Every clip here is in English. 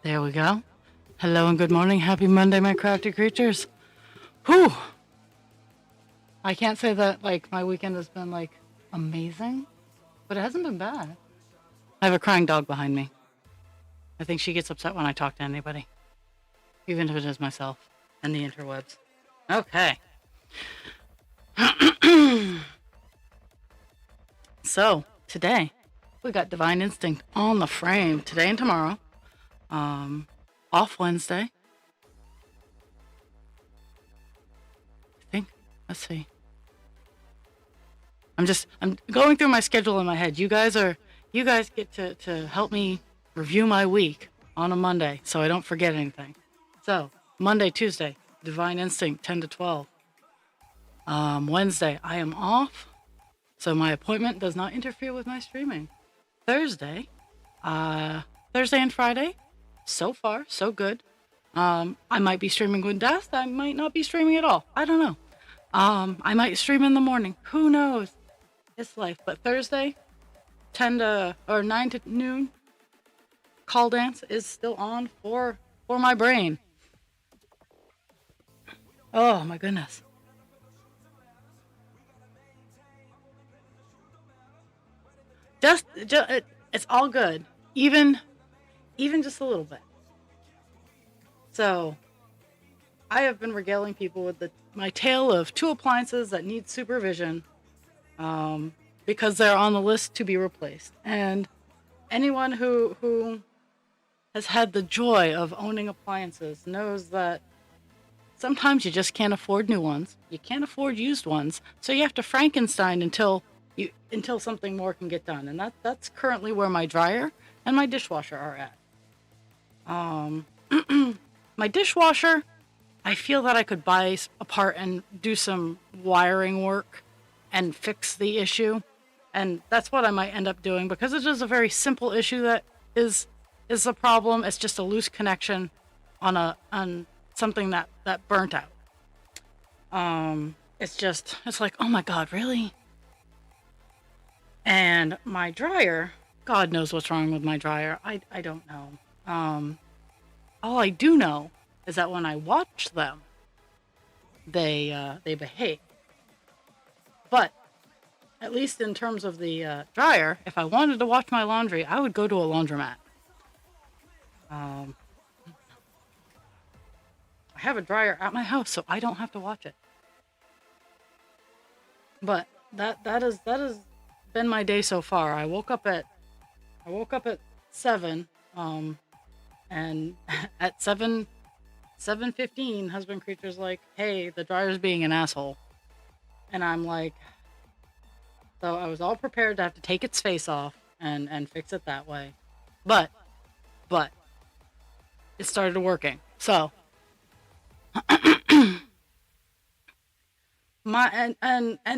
There we go. Hello and good morning. Happy Monday, my crafty creatures. Whew. I can't say that my weekend has been amazing, but it hasn't been bad. I have a crying dog behind me. I think she gets upset when I talk to anybody, even if it is myself and the interwebs. Okay. So today we got Divine Instinct on the frame today and tomorrow. Off Wednesday. I think. Let's see. I'm going through my schedule in my head. You guys get to help me review my week on a Monday so I don't forget anything. So Monday, Tuesday, Divine Instinct 10 to 12. Wednesday, I am off, so my appointment does not interfere with my streaming. Thursday and Friday, so far, so good. I might be streaming with Death. I might not be streaming at all. I don't know. I might stream in the morning. Who knows? It's life. But Thursday, 9 to noon, call dance is still on for my brain. Oh my goodness. It's all good. Even just a little bit. So, I have been regaling people with my tale of 2 appliances that need supervision, because they're on the list to be replaced. And anyone who has had the joy of owning appliances knows that sometimes you just can't afford new ones. You can't afford used ones, so you have to Frankenstein until something more can get done. And that's currently where my dryer and my dishwasher are at. My dishwasher, I feel that I could buy apart and do some wiring work and fix the issue. And that's what I might end up doing, because it is a very simple issue that is a problem. It's just a loose connection on something that burnt out. It's like, oh my God, really? And my dryer, God knows what's wrong with my dryer. I don't know. All I do know is that when I watch them, they behave. But at least in terms of the dryer, if I wanted to watch my laundry, I would go to a laundromat. I have a dryer at my house, so I don't have to watch it. But that has been my day so far. I woke up at 7, and at 7:15, husband creature's like, "Hey, the dryer's being an asshole," and I'm like, so I was all prepared to have to take its face off and fix it that way, but it started working. So and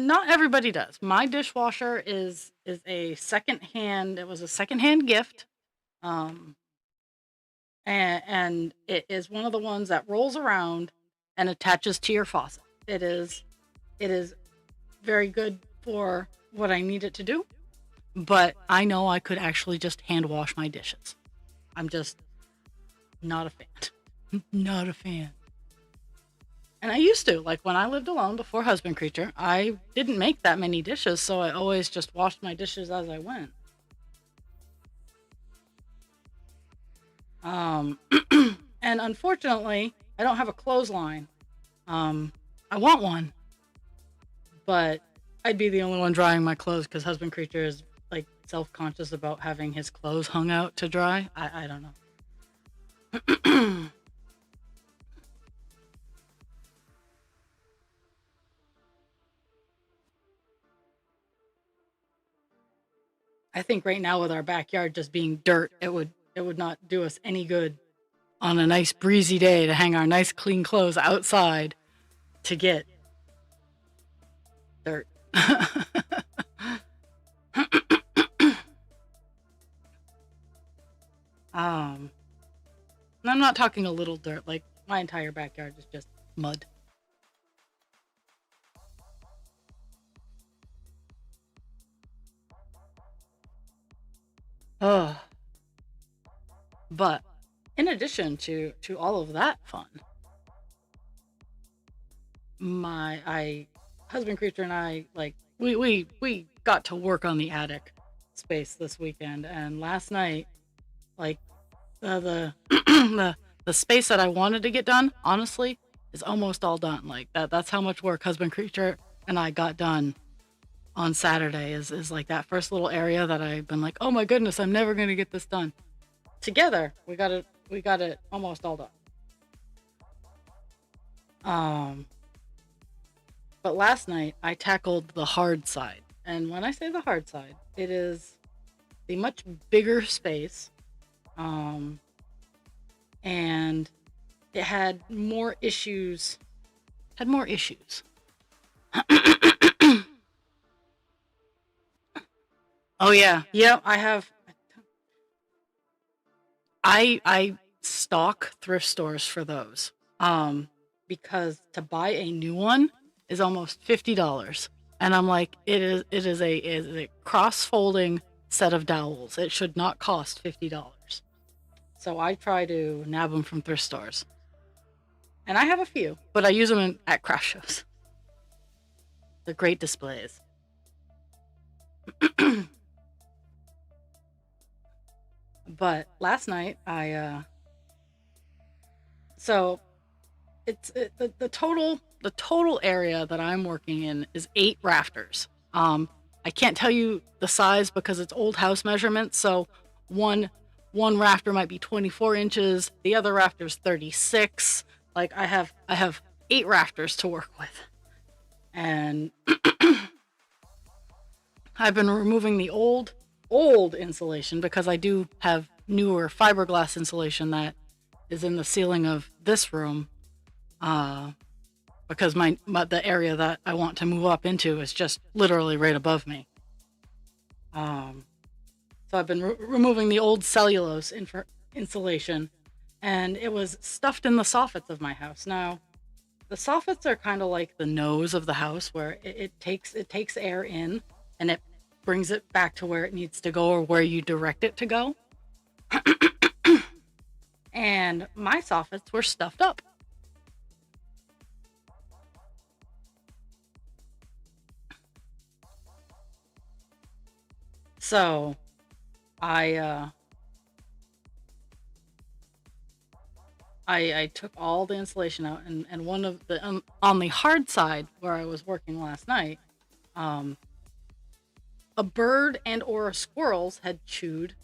not everybody does. My dishwasher is a secondhand. It was a secondhand gift, and it is one of the ones that rolls around and attaches to your faucet. It is very good for what I need it to do, but I know I could actually just hand wash my dishes. I'm just not a fan. Not a fan. And I used to, when I lived alone before husband creature, I didn't make that many dishes, so I always just washed my dishes as I went. And unfortunately, I don't have a clothesline. I want one, but I'd be the only one drying my clothes, because husband creature is self-conscious about having his clothes hung out to dry. I don't know. I think right now, with our backyard just being dirt, it would not do us any good on a nice breezy day to hang our nice clean clothes outside to get dirt. And I'm not talking a little dirt, my entire backyard is just mud. But In addition to all of that fun, my I husband creature and I, like, we got to work on the attic space this weekend, and last night, like, the the space that I wanted to get done, honestly, is almost all done. Like, that's how much work husband creature and I got done on Saturday. Is like that first little area that I've been like, oh my goodness, I'm never gonna get this done. Together, we got it almost all done. Um, but last night I tackled the hard side, and when I say the hard side, it is the much bigger space. Um, and it had more issues. Had more issues. Oh yeah, yeah. I have. I stock thrift stores for those. Because to buy a new one is almost $50, and I'm like, it is a cross folding set of dowels. It should not cost $50. So I try to nab them from thrift stores, and I have a few, but I use them at craft shows. They're great displays. But last night so the total area that I'm working in is 8 rafters. I can't tell you the size because it's old house measurements. So one one rafter might be 24 inches, the other rafter's 36. Like, I have 8 rafters to work with, and I've been removing the old insulation because I do have newer fiberglass insulation that is in the ceiling of this room. Uh, because the area that I want to move up into is just literally right above me. Um, so I've been removing the old cellulose insulation, and it was stuffed in the soffits of my house. Now, the soffits are kind of like the nose of the house, where it takes air in and it brings it back to where it needs to go or where you direct it to go. And my soffits were stuffed up. So I uh I took all the insulation out, and one of the on the hard side where I was working last night, um a bird and or squirrels had chewed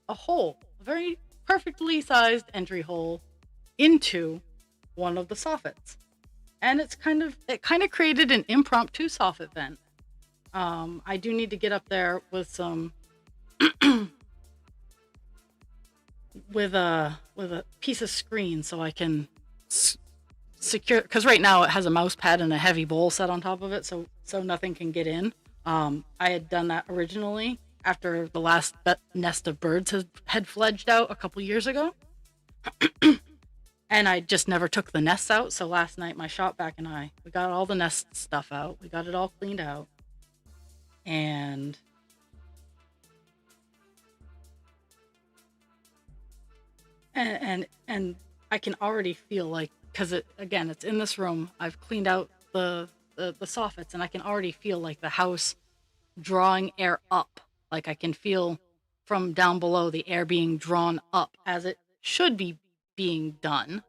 a hole, a very perfectly sized entry hole into one of the soffits. And it kind of created an impromptu soffit vent. I do need to get up there with some with a piece of screen so I can secure, because right now it has a mouse pad and a heavy bowl set on top of it, so nothing can get in. I had done that originally after the last nest of birds had fledged out a couple years ago, and I just never took the nests out. So last night my shop back and we got all the nest stuff out. We got it all cleaned out, and and I can already feel, like, because it's in this room. I've cleaned out the soffits, and I can already feel like the house drawing air up. Like, I can feel from down below the air being drawn up as it should be being done,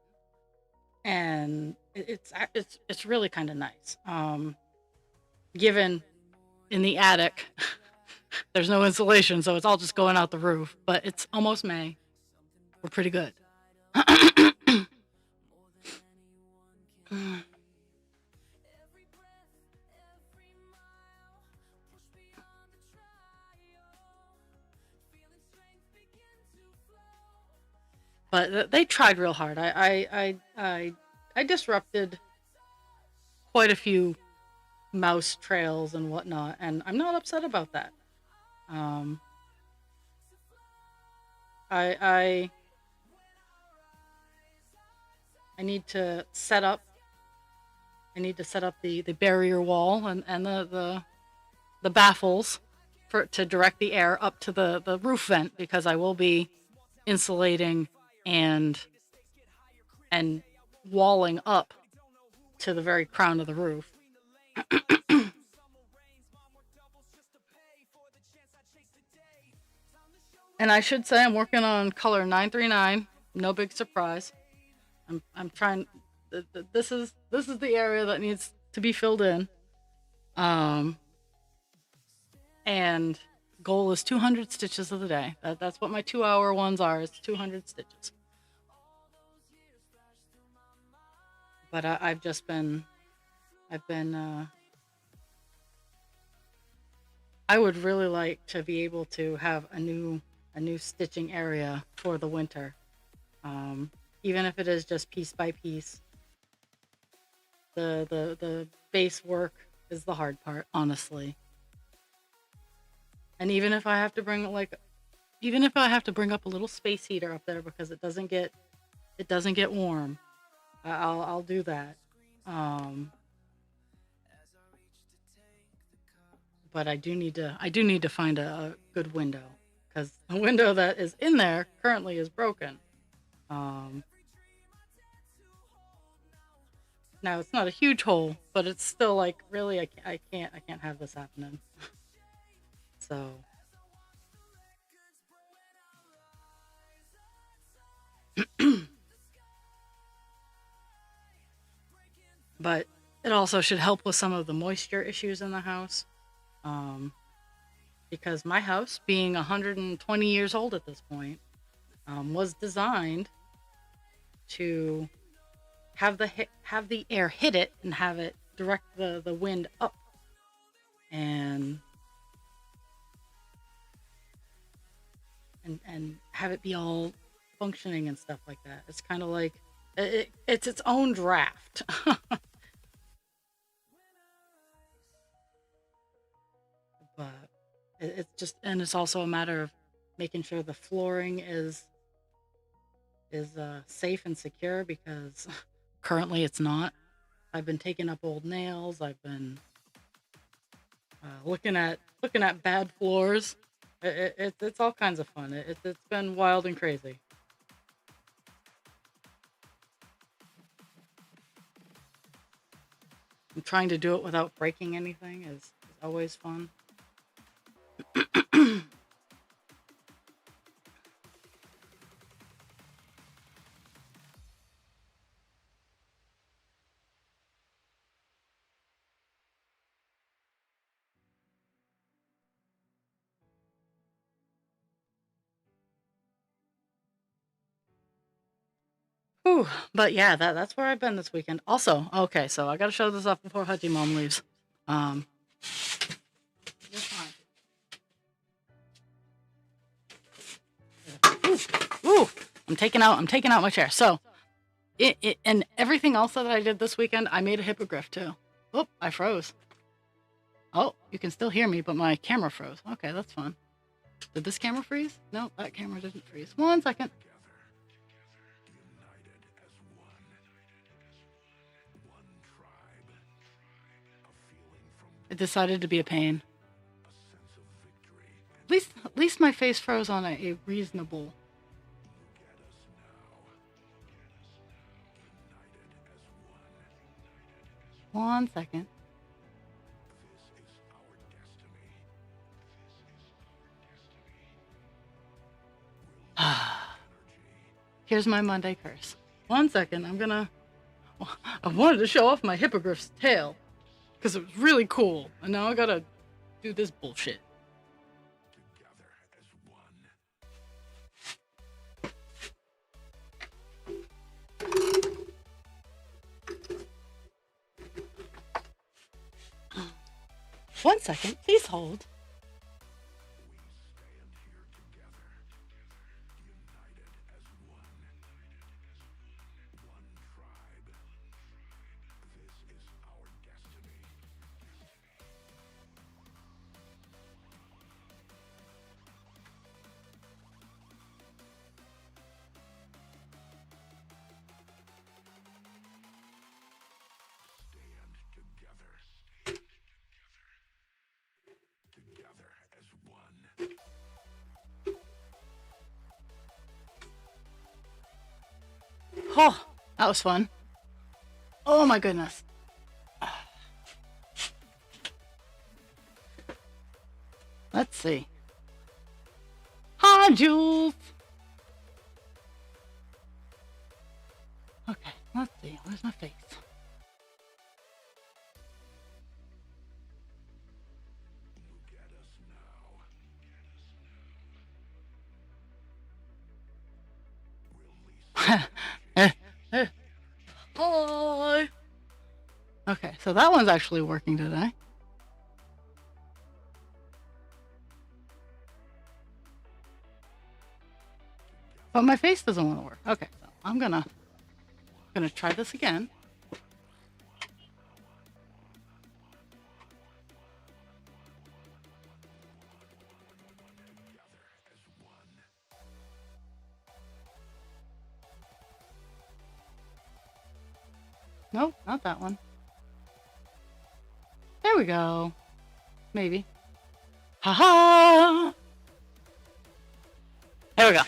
and it's really kind of nice. Given in the attic, there's no insulation, so it's all just going out the roof. But it's almost May. We're pretty good. But they tried real hard. I disrupted quite a few mouse trails and whatnot, and I'm not upset about that. Um, I I I need to set up. I need to set up the barrier wall and the baffles to direct the air up to the roof vent, because I will be insulating and walling up to the very crown of the roof. And I should say I'm working on color 939. No big surprise. I'm trying. This is the area that needs to be filled in. And goal is 200 stitches of the day. That's what my 2-hour ones are. Is 200 stitches. But I've been. I would really like to be able to have a new stitching area for the winter, even if it is just piece by piece. The base work is the hard part, honestly. And even if I have to bring up a little space heater up there because it doesn't get warm, I'll do that. But I do need to find a good window, because the window that is in there currently is broken. Now it's not a huge hole, but it's still like, really, I can't have this happening. So but it also should help with some of the moisture issues in the house. Because my house, being 120 years old at this point, was designed to have the air hit it and have it direct the wind up, and have it be all functioning and stuff like that. It's kind of like it's its own draft. But it's just, and it's also a matter of making sure the flooring is safe and secure, because currently it's not. I've been taking up old nails. I've been looking at bad floors. It's all kinds of fun. It's been wild and crazy. And trying to do it without breaking anything is always fun. Whew. But yeah, that's where I've been this weekend. Also, okay, so I gotta show this off before Hudgy Mom leaves. Ooh, I'm taking out my chair. So it and everything else that I did this weekend, I made a hippogriff too. Oh, I froze. Oh, you can still hear me, but my camera froze. Okay, that's fun. Did this camera freeze? No, that camera didn't freeze. 1 second. It decided to be a pain. At least my face froze on a reasonable. One second. Here's my Monday curse. 1 second, I wanted to show off my hippogriff's tail, because it was really cool, and now I gotta do this bullshit. One second, please hold. Oh, that was fun. Oh my goodness. Let's see. Hi, Jules. Okay, let's see. Where's my face? Hi. Okay, so that one's actually working today. But my face doesn't want to work. Okay, so I'm gonna try this again. Nope, not that one. There we go. Maybe. Ha! There we go.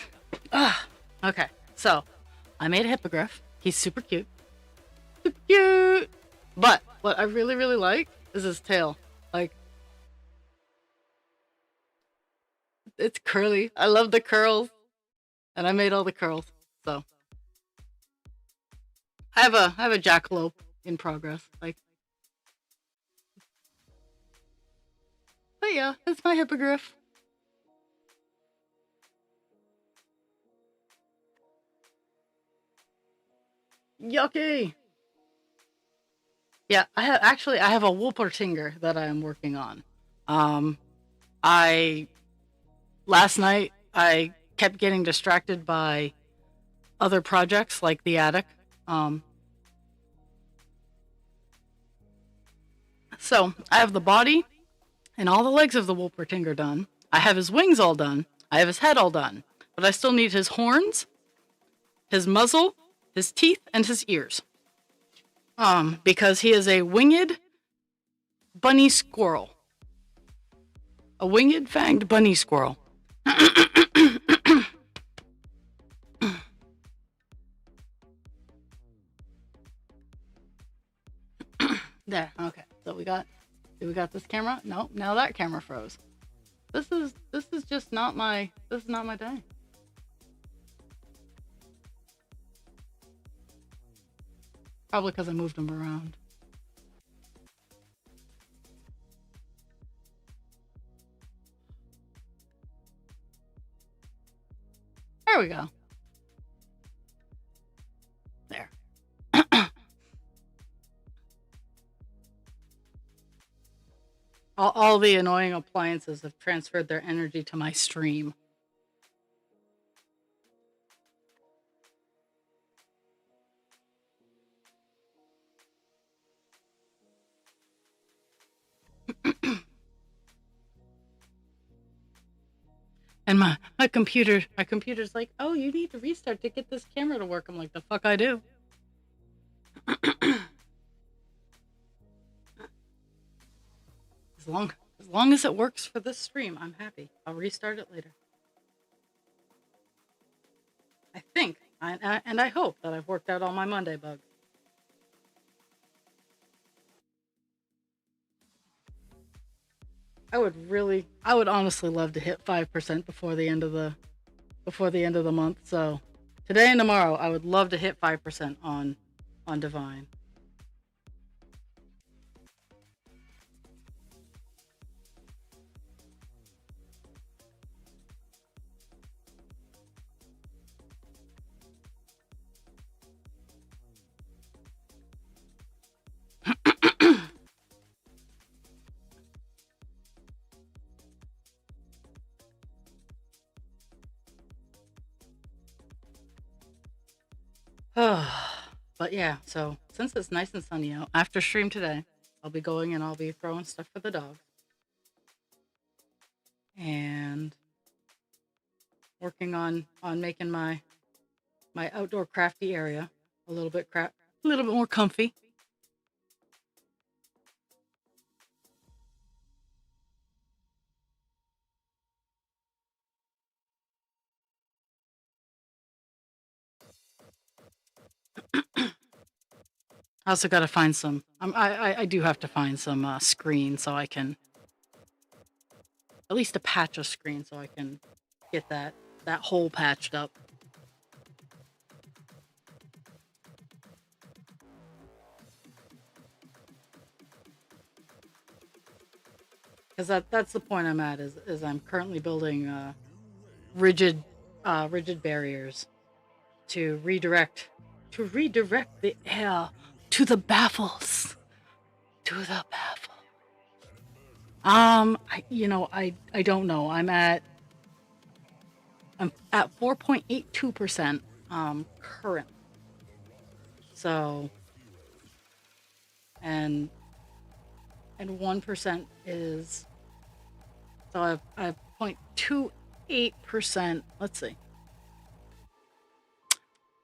Okay, so I made a hippogriff. He's super cute. Super cute! But what I really, really like is his tail. Like, it's curly. I love the curls. And I made all the curls. So I have a jackalope in progress. Like, but yeah, it's my hippogriff. Yucky. Yeah, I have a Wolpertinger that I am working on. Um, I last night I kept getting distracted by other projects like the attic. Um, so I have the body and all the legs of the Wolpertinger done. I have his wings all done. I have his head all done, but I still need his horns, his muzzle, his teeth, and his ears. Because he is a winged bunny squirrel. A winged fanged bunny squirrel. There, okay. So we got this camera? Nope, now that camera froze. This is just not my day. Probably because I moved them around. There we go. There. All the annoying appliances have transferred their energy to my stream. And my computer's like, oh, you need to restart to get this camera to work. I'm like, the fuck I do. As long as it works for this stream, I'm happy. I'll restart it later. I think, and I hope that I've worked out all my Monday bugs. I would honestly love to hit 5% before the end of the month. So today and tomorrow, I would love to hit 5% on Divine. But yeah, so since it's nice and sunny out, after stream today, I'll be going and I'll be throwing stuff for the dogs. And working on making my outdoor crafty area a little bit more comfy. I also got to find some. I do have to find some screen so I can at least a patch of screen so I can get that hole patched up. Because that's the point I'm at is I'm currently building rigid barriers to redirect the air to the baffles. To the baffle. I don't know. I'm at 4.82% current. So and 1% is, so I have 0.28%. Let's see.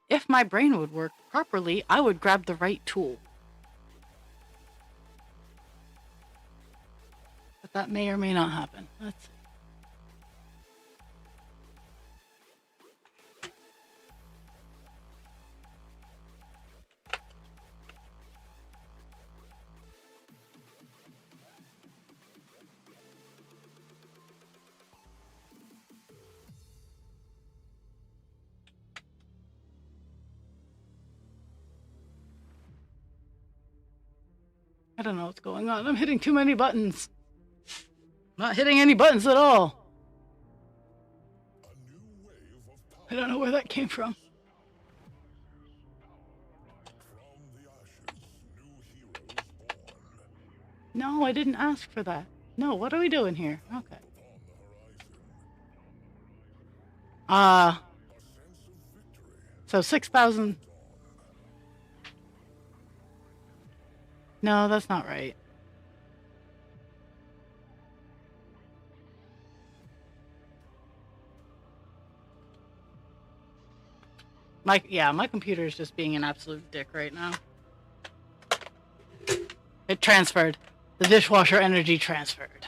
If my brain would work properly, I would grab the right tool. But that may or may not happen. Let's see. I don't know what's going on. I'm hitting too many buttons. I'm not hitting any buttons at all. I don't know where that came from. No, I didn't ask for that. No, what are we doing here? Okay. So 6,000. No, that's not right. My computer is just being an absolute dick right now. It transferred. The dishwasher energy transferred.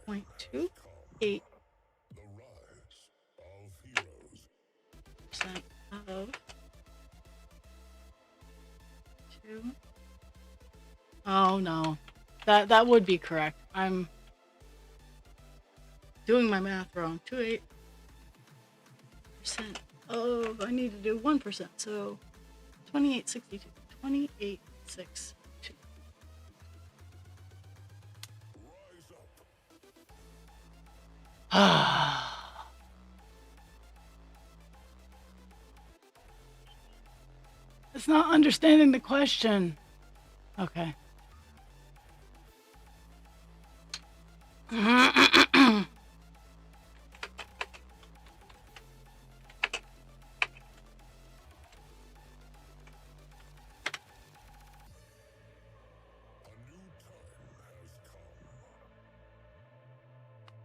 Point 2.8% of 2. Oh no, that would be correct. I'm doing my math wrong. 2.8% of, I need to do 1%, so 28.62. 28.62. It's not understanding the question. Okay.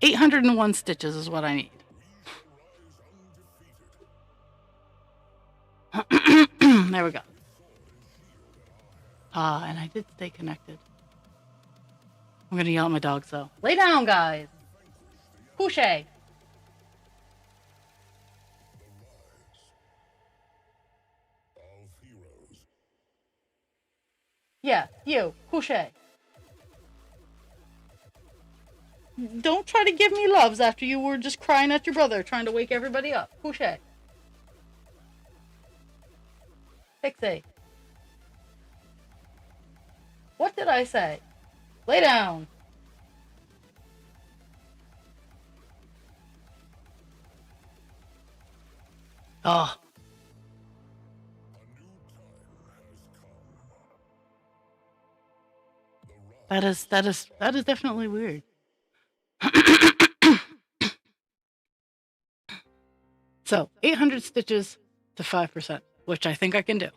$801 stitches is what I need. There we go. And I did stay connected. I'm gonna yell at my dogs though. Lay down, guys. Couche. Yeah, you. Couche. Don't try to give me loves after you were just crying at your brother, trying to wake everybody up. Couche. Pixie. What did I say? Lay down. Oh. That is definitely weird. So 800 stitches to 5%, which I think I can do.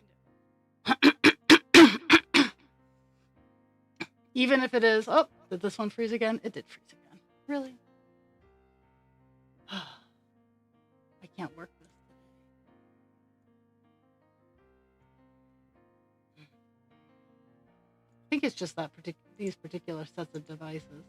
Even if it is, oh, did this one freeze again? It did freeze again. Really? I can't work this today. I think it's just that these particular sets of devices.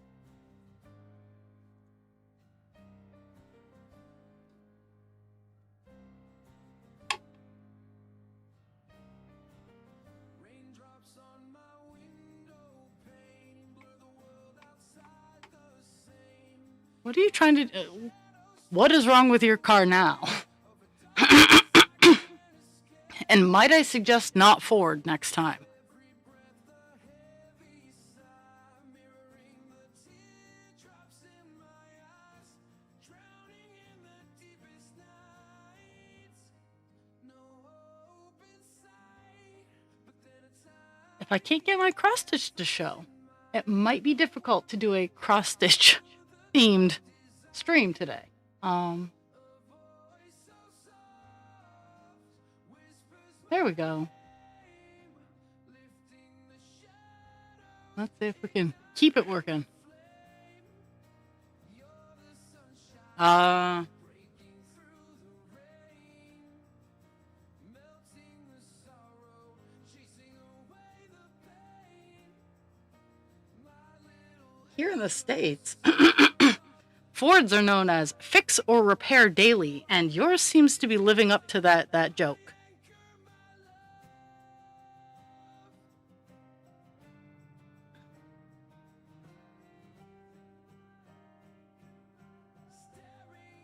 What are you trying to do? What is wrong with your car now? And might I suggest not Ford next time? If I can't get my cross stitch to show, it might be difficult to do a cross stitch themed stream today. There we go. Let's see if we can keep it working. Here in the States, Fords are known as fix or repair daily, and yours seems to be living up to that joke.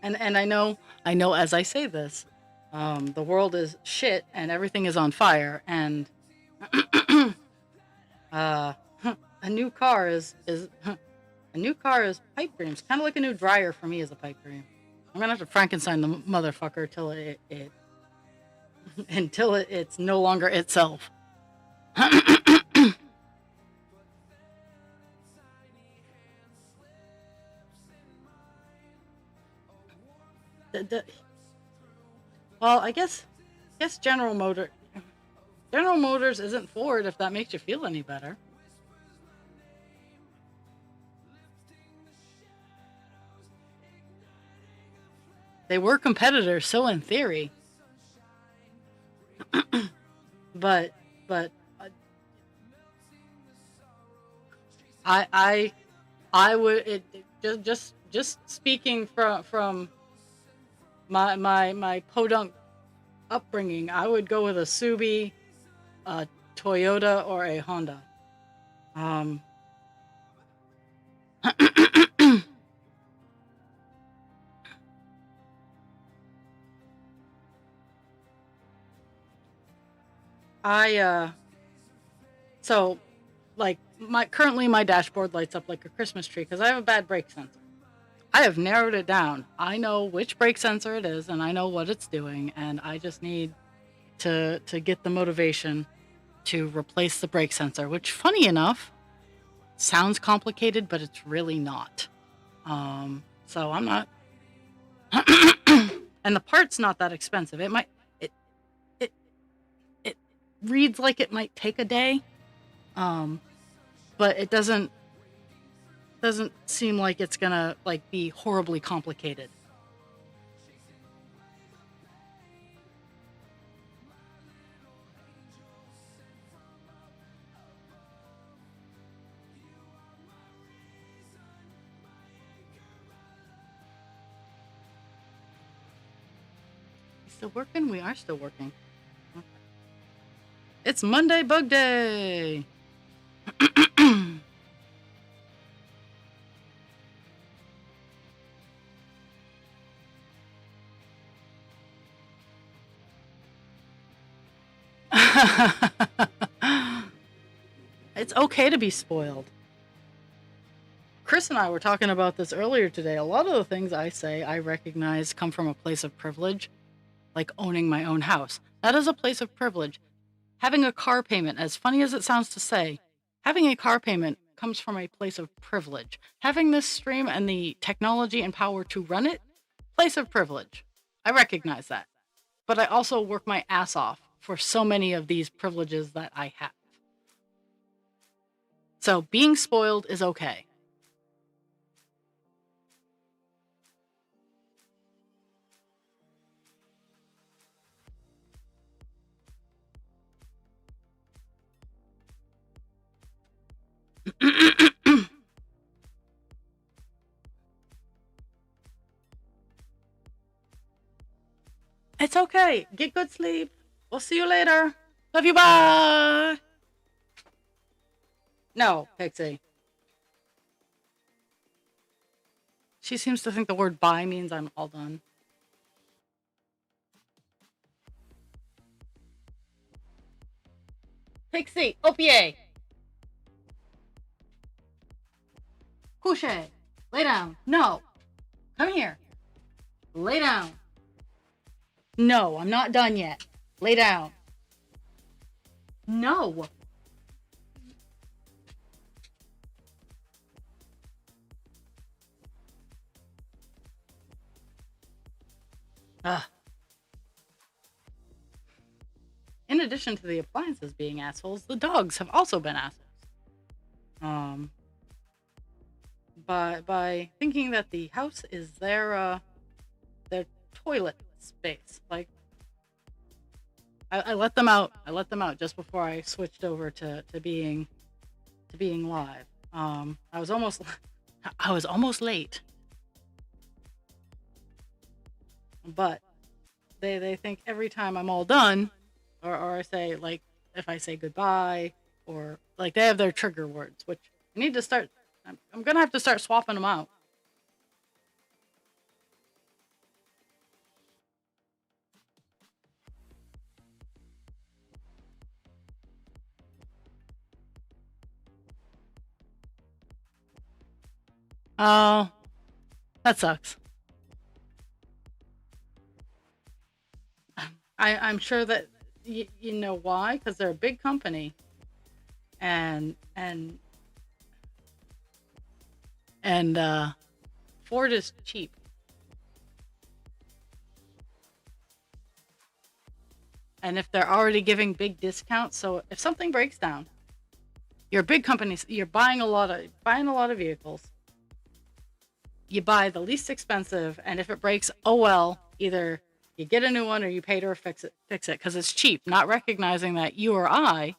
And I know as I say this, the world is shit and everything is on fire, and a new car is pipe dreams. Kind of like a new dryer for me is a pipe dream. I'm gonna have to Frankenstein the motherfucker till it's no longer itself. Well, I guess General Motors isn't Ford, if that makes you feel any better. They were competitors, so in theory. but I would just speaking from my podunk upbringing, I would go with a Subi, a Toyota, or a Honda. So like currently my dashboard lights up like a Christmas tree because I have a bad brake sensor. I have narrowed it down. I know which brake sensor it is and I know what it's doing, and I just need to get the motivation to replace the brake sensor, which funny enough sounds complicated, but it's really not. So I'm not and the part's not that expensive. It reads like it might take a day, but it doesn't seem like it's gonna be horribly complicated. Still working? We are still working. Okay. It's Monday Bug Day. It's okay to be spoiled. Chris and I were talking about this earlier today. A lot of the things I say I recognize come from a place of privilege, like owning my own house. That is a place of privilege. Having a car payment, as funny as it sounds to say, having a car payment comes from a place of privilege. Having this stream and the technology and power to run it, place of privilege. I recognize that. But I also work my ass off for so many of these privileges that I have. So being spoiled is okay. It's okay. Get good sleep. We'll see you later. Love you. Bye. No, Pixie. She seems to think the word bye means I'm all done. Pixie, opier. Couche. Lay down. No. Come here. Lay down. No, I'm not done yet. Lay down. No. Ugh. In addition to the appliances being assholes, the dogs have also been assholes. Um, by thinking that the house is their toilet space. Like, I let them out. I let them out just before I switched over to being live. I was almost I was almost late, but they think every time I'm all done, or I say, like, if I say goodbye, or like, they have their trigger words, which I need to start. I'm gonna have to start swapping them out. Oh, that sucks. I'm sure that you know why, because they're a big company, and Ford is cheap. And if they're already giving big discounts, so if something breaks down, you're a big company, you're buying a lot of vehicles. You buy the least expensive, and if it breaks, oh well, either you get a new one or you pay to fix it because it's cheap, not recognizing that you or I,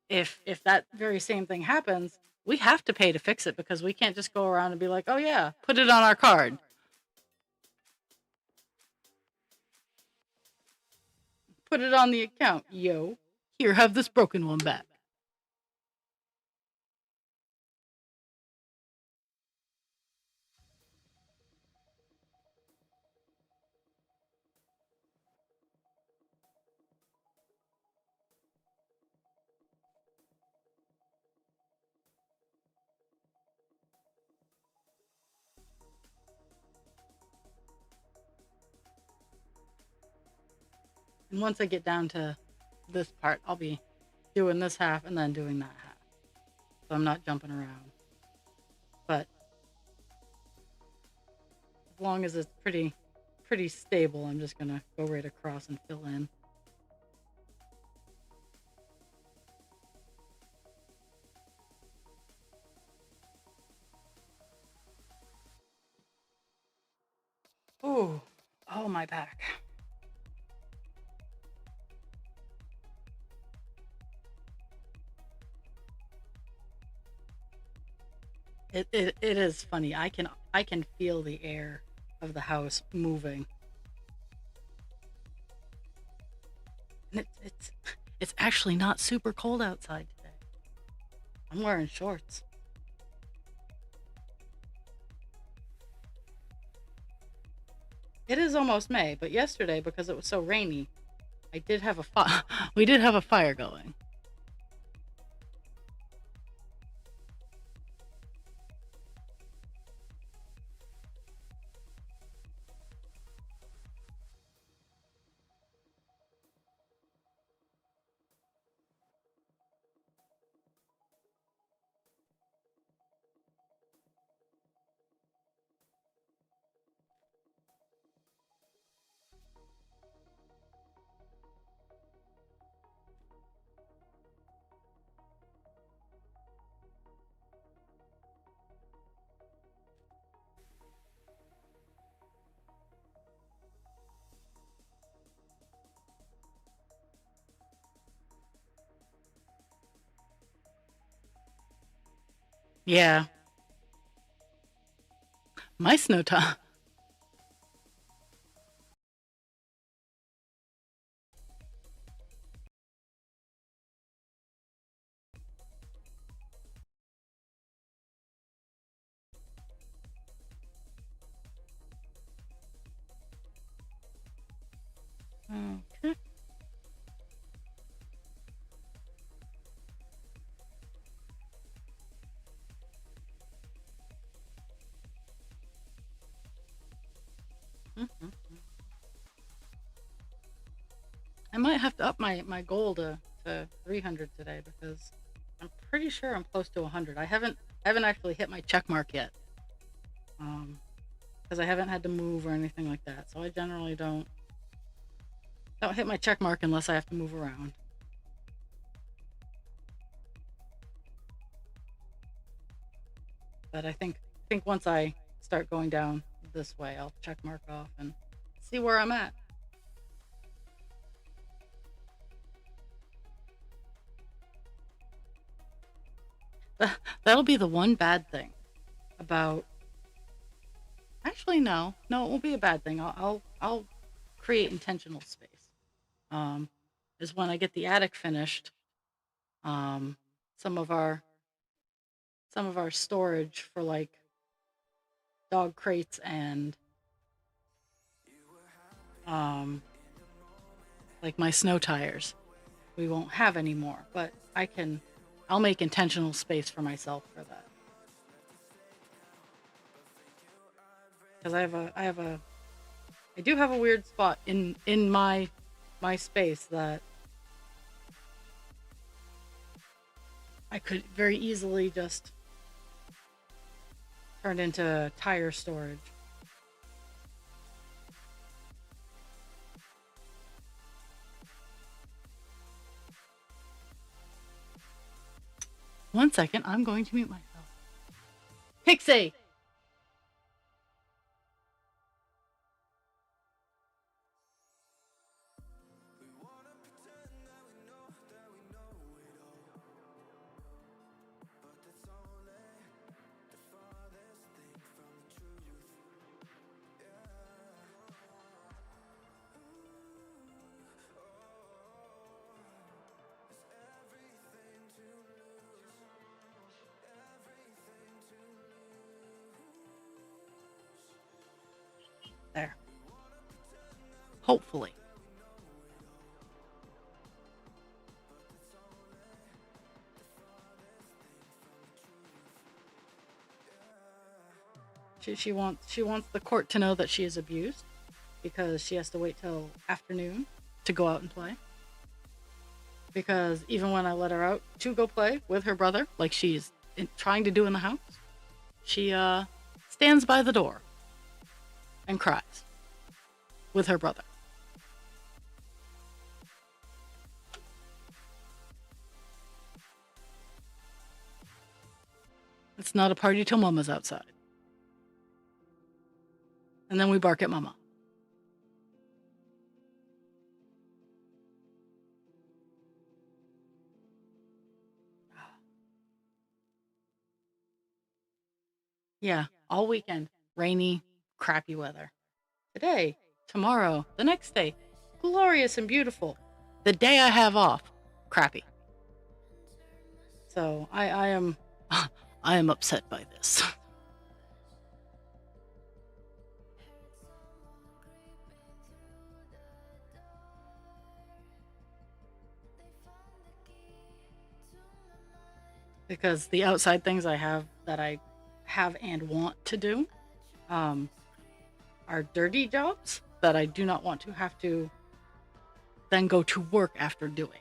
if that very same thing happens, we have to pay to fix it because we can't just go around and be like, oh yeah, put it on our card. Put it on the account. Yo, here, have this broken one back. And once I get down to this part, I'll be doing this half and then doing that half. So I'm not jumping around. But as long as it's pretty stable, I'm just gonna go right across and fill in. Ooh, oh, my back. It is funny. I can feel the air of the house moving. And it's actually not super cold outside today. I'm wearing shorts. It is almost May, but yesterday, because it was so rainy, I did have a fire. We did have a fire going. Yeah, my snow time. Mhm. I might have to up my goal to 300 today because I'm pretty sure I'm close to 100. I haven't actually hit my check mark yet. Because I haven't had to move or anything like that. So I generally don't hit my check mark unless I have to move around. But I think once I start going down this way, I'll check mark off and see where I'm at. That'll be the one bad thing about. Actually, no, it won't be a bad thing. I'll create intentional space. Um, is when I get the attic finished. Um, some of our some of our storage for dog crates and um like my snow tires we won't have anymore, but I'll make intentional space for myself for that. Because I do have a weird spot in my space that I could very easily just turn into tire storage. One second, I'm going to mute myself. Pixie! There. Hopefully. She wants the court to know that she is abused because she has to wait till afternoon to go out and play. Because even when I let her out to go play with her brother, like she's trying to do in the house, she stands by the door and cries with her brother. It's not a party till Mama's outside. And then we bark at Mama. Yeah, all weekend, rainy, crappy weather. Today, tomorrow, the next day, glorious and beautiful. The day I have off, crappy. So I am I am upset by this. Because the outside things I have and want to do um, are dirty jobs that I do not want to have to then go to work after doing.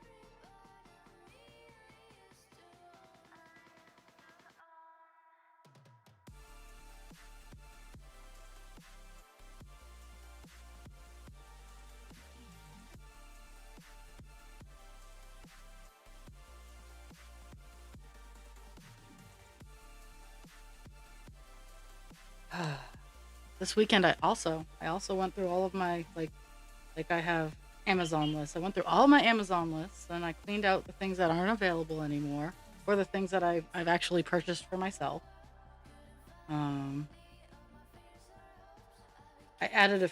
This weekend I also went through all of my like I have Amazon lists. I went through all my Amazon lists and I cleaned out the things that aren't available anymore or the things that I've actually purchased for myself. Um, I added